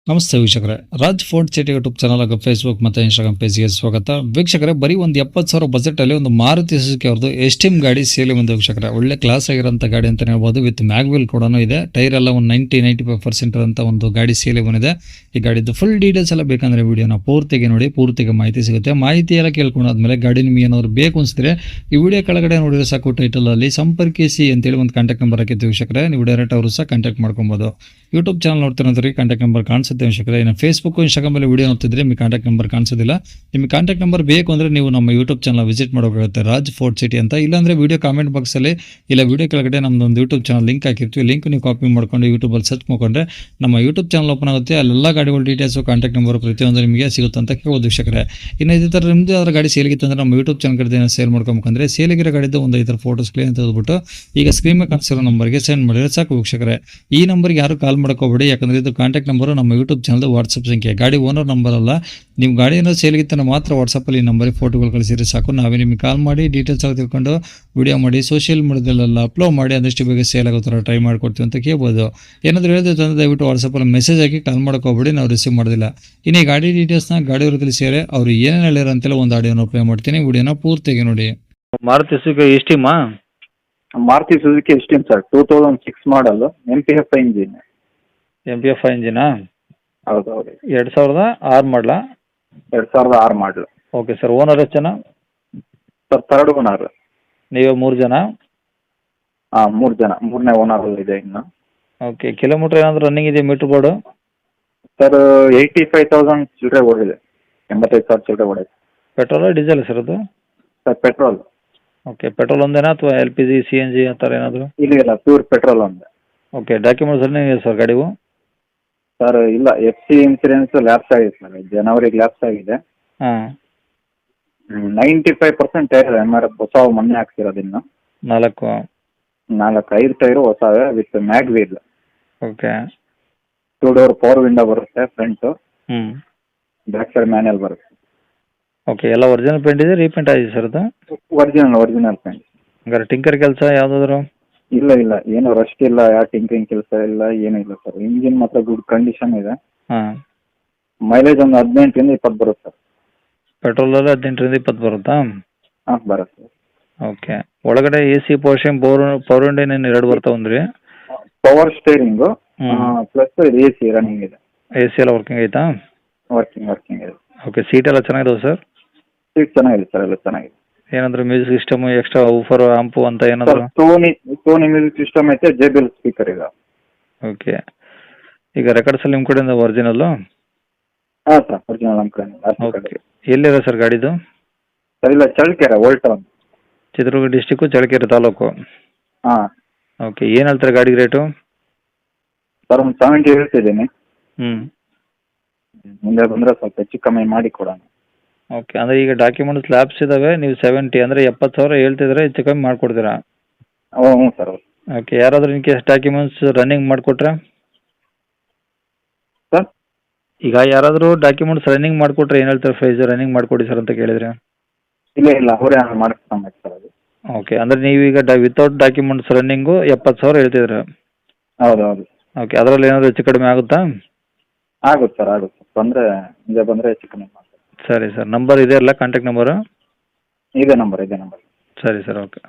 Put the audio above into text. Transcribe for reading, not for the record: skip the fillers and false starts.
ನಮಸ್ತೆ ವೀಕ್ಷಕರೇ, Raj fort city YouTube channel ಹಾಗೂ ಫೇಸ್ಬುಕ್ ಮತ್ತು ಇನ್ಸ್ಟಾಗ್ರಾಮ್ ಪೇಜ್ಗೆ ಸ್ವಾಗತ. ವೀಕ್ಷಕರೇ, ಬರೀ ಒಂದು 70,000 ಬಜೆಟಲ್ಲಿ ಒಂದು ಮಾರುತಿ ಸುಜುಕಿ ಅವ್ರದ್ದು ಎಸ್ಟಿಮ್ ಗಾಡಿ ಸೇಲಿ ಬಂದು ವೀಕ್ಷಕರೇ. ಒಳ್ಳೆ ಕ್ಲಾಸ್ ಆಗಿರೋಂಥ ಗಾಡಿ ಅಂತ ಹೇಳ್ಬೋದು. ವಿತ್ ಮ್ಯಾಗ್ವಿಲ್ ಕೂಡ ಇದೆ. ಟೈರ್ ಎಲ್ಲ ಒಂದು 95% ಇರೋಂಥ ಒಂದು ಗಾಡಿ ಸೇಲಿ ಬಂದಿದೆ. ಈ ಗಾಡಿದ್ದು ಫುಲ್ ಡೀಟೇಲ್ಸ್ ಎಲ್ಲ ಬೇಕಂದ್ರೆ ವಿಡಿಯೋನ ಪೂರ್ತಿಗೆ ನೋಡಿ, ಪೂರ್ತಿಗೆ ಮಾಹಿತಿ ಸಿಗುತ್ತೆ. ಮಾಹಿತಿ ಎಲ್ಲ ಕೇಳ್ಕೊಂಡಾದ್ಮೇಲೆ ಗಾಡಿ ನಿಮಗೆ ಏನಾದ್ರು ಬೇಕು ಅನಿಸಿದ್ರೆ ಈ ವಿಡಿಯೋ ಕೆಳಗಡೆ ನೋಡಿದ್ರೆ ಸಾಕು, ಟೈಟಲಲ್ಲಿ ಸಂಪರ್ಕಿಸಿ ಅಂತೇಳಿ ಒಂದು ಕಾಂಟ್ಯಾಕ್ಟ್ ನಂಬರ್ ಹಾಕಿತ್ತು ವೀಕ್ಷಕರೇ. ನೀವು ಡೈರೆಕ್ಟ್ ಅವರು ಸಹ ಕಾಂಟ್ಯಾಕ್ಟ್ ಮಾಡ್ಕೊಬೋದು. ಯೂಟ್ಯೂಬ್ ಚಾನಲ್ ನೋಡ್ತಿರೋದ್ರಿ ಕಾಂಟ್ಯಾಕ್ಟ್ ನಂಬರ್ ಕಾಣಿಸುತ್ತೆ ವೀಕ್ಷಕರೇ. ಇನ್ನು ಫೇಸ್ಬುಕ್ ಇನ್ಸ್ಟಾಗ್ರಾಮ್ ಅಲ್ಲಿ ವಿಡಿಯೋ ನೋಡ್ತಿದ್ರೆ ನಿಮಗೆ ಕಾಂಟ್ಯಾಕ್ಟ್ ನಂಬರ್ ಕಾಣಿಸೋದಿಲ್ಲ. ನಿಮಗೆ ಕಾಂಟ್ಯಾಕ್ಟ್ ನಂಬರ್ ಬೇಕು ಅಂದ್ರೆ ನೀವು ನಮ್ಮ ಯೂಟ್ಯೂಬ್ ಚಾನಲ್ ವಿಸಿಟ್ ಮಾಡಬೇಕಾಗುತ್ತೆ, ರಾಜ್ ಫೋರ್ಟ್ ಸಿಟಿ ಅಂತ. ಇಲ್ಲಾಂದ್ರೆ ವಿಡಿಯೋ ಕಾಮೆಂಟ್ ಬಾಕ್ಸ್ ಅಲ್ಲಿ ಇಲ್ಲ ವಿಡಿಯೋ ಕೆಳಗಡೆ ನಮ್ದೊಂದು ಯೂಟ್ಯೂಬ್ ಚಾನಲ್ ಲಿಂಕ್ ಹಾಕಿರ್ತೀವಿ. ಲಿಂಕ್ ನೀವು ಕಾಪಿ ಮಾಡ್ಕೊಂಡು ಯೂಟ್ಯೂಬ್ ಅಲ್ಲಿ ಸರ್ಚ್ ಮಾಡ್ಕೊಂಡ್ರೆ ನಮ್ಮ ಯೂಟ್ಯೂಬ್ ಚಾನಲ್ ಓಪನ್ ಆಗುತ್ತೆ. ಅಲ್ಲೆಲ್ಲ ಗಾಡಿಗಳ ಡೀಟೇಲ್ಸ್, ಕಾಂಟ್ಯಾಕ್ಟ್ ನಂಬರ್ ಪ್ರತಿಯೊಂದು ನಿಮಗೆ ಸಿಗುತ್ತೆ ಅಂತ ಕೇಳೋದು ವೀಕ್ಷಕರೇ. ಇನ್ನು ಇದೇ ಥರ ನಿಮ್ಮದು ಯಾವ್ದಾರ ಗಾಡಿ ಸೇಲ್ಗಿತ್ತು ಅಂದ್ರೆ ನಮ್ಮ ಯೂಟ್ಯೂಬ್ ಚಾನಲ್ ಕಡೆ ಸೇಲ್ ಮಾಡ್ಕೊಬೇಕಂದ್ರೆ ಸೇಲಿಗಿರೋ ಗಾಡಿದ್ದು ಒಂದು 5 ಫೋಟೋಸ್ ಕ್ಲಿಯರ್ ತೆಗೆದುಬಿಟ್ಟು ಈಗ ಸ್ಕ್ರೀನ್ ಮೇಲೆ ಕಾಣಿಸಿರೋ ನಂಬರ್ಗೆ ಸೆಂಡ್ ಮಾಡಿದ್ರೆ ಸಾಕು ವೀಕ್ಷಕರೇ. ಈ ನಂಬರ್ಗೆ ಯಾರು ಕಾಲ್ ಮಾಡ್ಕೋಬೇಡಿ, ಯಾಕಂದ್ರೆ ಇದು ಕಾಂಟ್ಯಾಕ್ಟ್ ನಂಬರ್ ನಮ್ಮ ಯೂಟ್ಯೂಬ್ ಚಾನಲ್ ವಾಟ್ಸಪ್ ಸಂಖ್ಯೆ, ಗಾಡಿ ಓನರ್ ನಂಬರ್ ಅಲ್ಲ. ನೀವು ಗಾಡಿ ಏನೋ ಸೇಲ್ಗಿತ್ತಾನೆ ಮಾತ್ರ ವಾಟ್ಸಪ್ಪಲ್ಲಿ ಈ ನಂಬರಿಗೆ ಫೋಟೋಗಳು ಕಳಿಸಿದ್ರೆ ಸಾಕು. ನಾವೇ ನಿಮಗೆ ಕಾಲ್ ಮಾಡಿ ಡೀಟೇಲ್ಸ್ ಎಲ್ಲ ತಿಳ್ಕೊಂಡು ವಿಡಿಯೋ ಮಾಡಿ ಸೋಷಿಯಲ್ ಮೀಡಿಯಾದಲ್ಲೆಲ್ಲ ಅಪ್ಲೋಡ್ ಮಾಡಿ ಆದಷ್ಟು ಬೇಗ ಸೇಲ್ ಆಗೋ ಥರ ಟ್ರೈ ಮಾಡ್ಕೊಡ್ತೀವಿ ಅಂತ ಕೇಳ್ಬೋದು. ಏನಾದರೂ ಹೇಳಿದ್ರೆ ತಂದರೆ ದಯವಿಟ್ಟು ವಾಟ್ಸಪ್ಪಲ್ಲಿ ಮೆಸೇಜ್ ಹಾಕಿ ಕಾಲ್ ಮಾಡ್ಕೋಬೇಡಿ, ನಾವು ರಿಸೀವ್ ಮಾಡೋದಿಲ್ಲ. ಇನ್ನು ಈ ಗಾಡಿ ಡೀಟೇಲ್ಸ್ನ ಗಾಡಿಯವರು ತಿಳಿಸಿದರೆ ಅವರು ಏನೇನು ಹೇಳ್ಯಾರ ಅಂತೆಲ್ಲ ಒಂದು ಆಡಿಯೋನ ಪ್ಲೇ ಮಾಡ್ತೀನಿ, ವಿಡಿಯೋನ ಪೂರ್ತಿಯಾಗಿ ನೋಡಿ. ಮಾರುತಿ ಸುಜುಕಿ ಎಸ್ಟಿಮಾ? Maruti Suzuki Esteem sir, 2006 model, MPF engine. MPF ಇಂಜಿನಾ? ಹೌದು ಹೌದು, 2006 ಮಾಡಲಾ? 2006 ಮಾಡಲ್. Okay sir. ಓನರ್ ಎಷ್ಟು ಜನ ಸರ್ ಥರ್ಡ್ ಓನರ್. ನೀವು 3 ಜನ? ಹಾಂ 3 ಜನ, ಮೂರನೇ ಓನರ್ ಇದೆ ಇನ್ನು. ಓಕೆ. ಕಿಲೋಮೀಟ್ರ್ ಏನಾದರೂ ರನ್ನಿಂಗ್ ಇದೆ ಮೀಟ್ರ್ ಬೋರ್ಡು? ಸರ್ 85,000 ಚಿಲ್ಲರೆ ಓಡಿದೆ, 85,000 ಚಿಲ್ಲರೆ ಓಡಿದೆ. ಪೆಟ್ರೋಲ ಡೀಸೆಲ್ ಸರ್ ಅದು? Sir petrol. ಓಕೆ. ಪೆಟ್ರೋಲ್ ಒಂದೇನಾ ಅಥವಾ LPG CNG ಆ ಥರ ಏನಾದರೂ? ಇಲ್ಲ ಪ್ಯೂರ್ ಪೆಟ್ರೋಲ್ ಒಂದೇ. ಓಕೆ. ಡಾಕ್ಯುಮೆಂಟ್ಸ್ ರನ್ನಿಂಗ್ ಇದೆ ಸರ್ ಗಾಡಿವು? ಸರ್ ಇಲ್ಲ, FC ಇನ್ಸೂರೆನ್ಸ್ ಲ್ಯಾಪ್ಸ್ ಆಗಿದೆ ಸರ್, ಜನವರಿಗೆ ಲ್ಯಾಪ್ಸ್ ಆಗಿದೆ. ಹಾಂ. 95% ಟೈರ್ MRF ಹೊಸ ಮೊನ್ನೆ ಹಾಕ್ಸಿರೋದು. ಇನ್ನು 5 ಟೈರು ಹೊಸವೇ with mag wheel. Okay. 2 door power window ಬರುತ್ತೆ ಫ್ರಂಟು, ಹ್ಞೂ. ಬ್ಯಾಕ್ ಸೈಡ್ ಮ್ಯಾನ್ಯಲ್ ಬರುತ್ತೆ. ಓಕೆ. ಎಲ್ಲ ಒರಿಜಿನಲ್ ಪೇಂಟ್ ಇದೆ, ರೀಪೇಂಟ್ ಆಗಿದೆ ಸರ್ ಅದು? Original paint. ಹಂಗಾರೆ ಟಿಂಕರ್ ಕೆಲಸ ಯಾವುದಾದ್ರು? ಇಲ್ಲ ಏನು ರಸ್ಟ್ ಇಲ್ಲ, ಯಾವ ಟಿಂಕರಿಂಗ್ ಕೆಲಸ ಇಲ್ಲ, ಏನೂ ಇಲ್ಲ ಸರ್. ಇಂಜಿನ್ ಮಾತ್ರ ಗುಡ್ ಕಂಡೀಷನ್ ಇದೆ. ಹಾಂ. ಮೈಲೇಜ್ ಒಂದು 18ರಿಂದ 20 ಬರುತ್ತೆ ಸರ್. ಪೆಟ್ರೋಲಲ್ಲಿ 18ರಿಂದ 20 ಬರುತ್ತಾ? ಹಾಂ ಬರುತ್ತೆ. ಓಕೆ. ಒಳಗಡೆ AC ಪೋರ್ಷನ್ ಪವರ್ ವಿಂಡೋ ಏನು 2 ಬರ್ತಾವಂದ್ರಿ? Power steering plus AC running ಇದೆ. AC ಎಲ್ಲ ವರ್ಕಿಂಗ್ ಐತಾ? ವರ್ಕಿಂಗ್ ಇದೆ. ಓಕೆ. ಸೀಟ್ ಎಲ್ಲ ಚೆನ್ನಾಗಿದಾವೆ ಸರ್? ಸೀಟ್ ಚೆನ್ನಾಗಿದೆ ಸರ್, ಎಲ್ಲ ಚೆನ್ನಾಗಿದೆ. ಏನಾದರೂ music system, extra woofer, amp ಅಂತ ಏನಾದರೂ? ಸೋನಿ ಮ್ಯೂಸಿಕ್ ಸಿಸ್ಟಮ್ ಐತೆ, JBL ಸ್ಪೀಕರ್ ಇದೆ. ಓಕೆ. ಈಗ ರೆಕಾರ್ಡ್ಸಲ್ಲಿ ನಿಮ್ಮ ಕಡೆಯಿಂದ ಒರಿಜಿನಲ್ಲು? ಹಾಂ ಸರ್, ಒರಿಜಿನಲ್ ನಮ್ಮ ಕಡೆ. ಓಕೆ. ಎಲ್ಲಿದೆ ಸರ್ ಗಾಡಿದು? ಸರ್ ಇಲ್ಲ, Challakere, old town. Chitradurga district, Challakere taluk. ಹಾಂ. ಓಕೆ. ಏನು ಹೇಳ್ತಾರೆ ಗಾಡಿಗೆ ರೇಟು? ಸರ್ ಒಂದು 70 ಹೇಳ್ತಿದ್ದೀನಿ. ಹ್ಞೂ. ಮುಂದೆ ಬಂದರೆ ಸ್ವಲ್ಪ ಹೆಚ್ಚು ಕಮ್ಮಿ ಮಾಡಿ ಕೊಡೋಣ. ಓಕೆ. ಅಂದರೆ ಈಗ ಡಾಕ್ಯುಮೆಂಟ್ಸ್ ಲ್ಯಾಬ್ಸ್ ಇದ್ದಾವೆ, ನೀವು 70 ಅಂದರೆ 70,000 ಹೇಳ್ತಿದ್ರೆ ಹೆಚ್ಚು ಕಮ್ಮಿ ಮಾಡಿಕೊಡ್ತೀರಾ? ಹ್ಞೂ ಸರ್. ಓಕೆ. ಯಾರಾದರೂ ಇನ್ ಕೇಸ್ ಡಾಕ್ಯುಮೆಂಟ್ಸ್ ರನ್ನಿಂಗ್ ಮಾಡಿಕೊಟ್ರೆ? ಸರ್ ಈಗ ಯಾರಾದರೂ ಡಾಕ್ಯುಮೆಂಟ್ಸ್ ರನ್ನಿಂಗ್ ಮಾಡಿಕೊಟ್ರೆ ಏನು ಹೇಳ್ತಾರೆ ಪ್ರೈಸ್? ರನ್ನಿಂಗ್ ಮಾಡಿಕೊಡಿ ಸರ್ ಅಂತ ಕೇಳಿದರೆ? ಇಲ್ಲ ಅವರೇ ಮಾಡಿಸ್ಕೊಂಬೇಕು ಸರ್ ಅದು. ಓಕೆ. ಅಂದರೆ ನೀವೀಗ ವಿತೌಟ್ ಡಾಕ್ಯುಮೆಂಟ್ಸ್ ರನ್ನಿಂಗು 70,000 ಹೇಳ್ತಿದ್ರೆ? ಹೌದು. ಓಕೆ. ಅದರಲ್ಲಿ ಏನಾದರೂ ಹೆಚ್ಚು ಕಡಿಮೆ ಆಗುತ್ತಾ? ಆಗುತ್ತೆ ಸರ್, ಮುಂದೆ ಬಂದರೆ ಹೆಚ್ಚು ಕಮ್ಮಿ ಮಾಡ್ತಾರೆ. ಸರಿ ಸರ್. ನಂಬರ್ ಇದೆ ಅಲ್ಲ, ಕಾಂಟ್ಯಾಕ್ಟ್ ನಂಬರು? ಇದೇ ನಂಬರ್. ಸರಿ ಸರ್. ಓಕೆ.